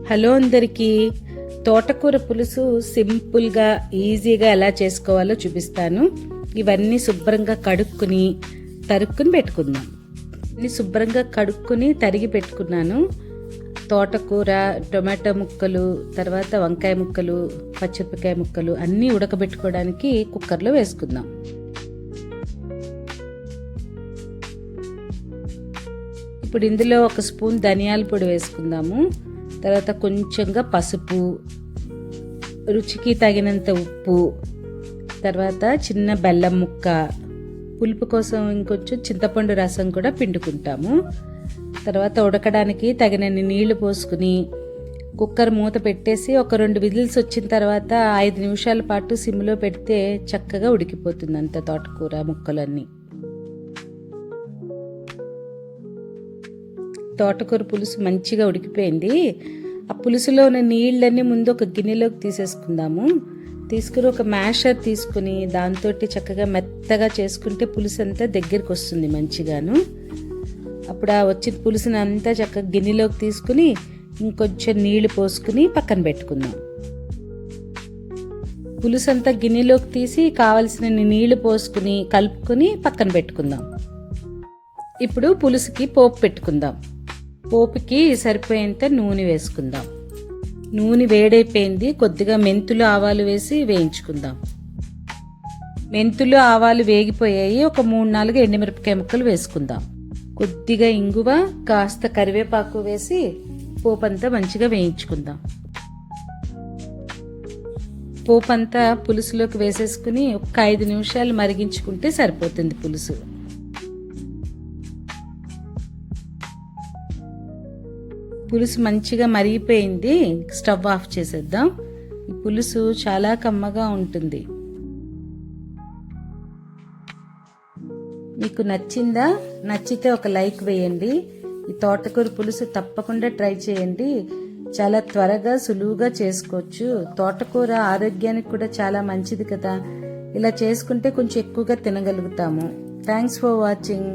Hello అందరికీ, తోటకూర పులుసు సింపుల్గా ఈజీగా ఎలా చేసుకోవాలో చూపిస్తాను. ఇవన్నీ శుభ్రంగా కడుక్కుని తరుక్కుని పెట్టుకుందాం. ఇన్ని శుభ్రంగా కడుక్కుని తరిగి పెట్టుకున్నాను. తోటకూర, టొమాటో ముక్కలు, తర్వాత వంకాయ ముక్కలు, పచ్చిమిరపకాయ ముక్కలు అన్నీ ఉడకబెట్టుకోవడానికి కుక్కర్లో వేసుకుందాం. ఇప్పుడు ఇందులో 1 స్పూన్ ధనియాల పొడి వేసుకుందాము. తర్వాత కొంచెంగా పసుపు, రుచికి తగినంత ఉప్పు, తర్వాత చిన్న బెల్లం ముక్క, పులుపు కోసం ఇంకొంచెం చింతపండు రసం కూడా పిండుకుంటాము. తర్వాత ఉడకడానికి తగినన్ని నీళ్లు పోసుకుని కుక్కర్ మూత పెట్టేసి ఒక 2 విజిల్స్ వచ్చిన తర్వాత 5 నిమిషాల పాటు సిమ్లో పెడితే చక్కగా ఉడికిపోతుంది అంత తోటకూర ముక్కలన్నీ. తోటకూర పులుసు మంచిగా ఉడికిపోయింది. ఆ పులుసులో ఉన్న నీళ్ళన్నీ ముందు ఒక గిన్నెలోకి తీసేసుకుందాము. తీసుకుని ఒక మ్యాషర్ తీసుకుని దాంతో చక్కగా మెత్తగా చేసుకుంటే పులుసు అంతా దగ్గరికి వస్తుంది మంచిగాను. అప్పుడు ఆ వచ్చిన పులుసుని అంతా చక్కగా గిన్నెలోకి తీసుకుని ఇంకొంచెం నీళ్లు పోసుకుని పక్కన పెట్టుకుందాం. పులుసు అంతా గిన్నెలోకి తీసి కావలసిన నీళ్లు పోసుకుని కలుపుకొని పక్కన పెట్టుకుందాం. ఇప్పుడు పులుసుకి పోపు పెట్టుకుందాం. పోపుకి సరిపోయేంత నూనె వేసుకుందాం. నూనె వేడైపోయింది. కొద్దిగా మెంతులు, ఆవాలు వేసి వేయించుకుందాం. మెంతులు, ఆవాలు వేగిపోయాయి. ఒక 3-4 ఎండుమిరపకాయ ముక్కలు వేసుకుందాం. కొద్దిగా ఇంగువ, కాస్త కరివేపాకు వేసి పోపంతా మంచిగా వేయించుకుందాం. పోపంతా పులుసులోకి వేసేసుకుని ఒక 5 నిమిషాలు మరిగించుకుంటే సరిపోతుంది పులుసు. పులుసు మంచిగా మరిగిపోయింది. స్టవ్ ఆఫ్ చేసేద్దాం. ఈ పులుసు చాలా కమ్మగా ఉంటుంది. మీకు నచ్చిందా? నచ్చితే ఒక లైక్ వేయండి. ఈ తోటకూర పులుసు తప్పకుండా ట్రై చేయండి. చాలా త్వరగా సులువుగా చేసుకోవచ్చు. తోటకూర ఆరోగ్యానికి కూడా చాలా మంచిది కదా. ఇలా చేసుకుంటే కొంచెం ఎక్కువగా తినగలుగుతాము. Thanks for watching.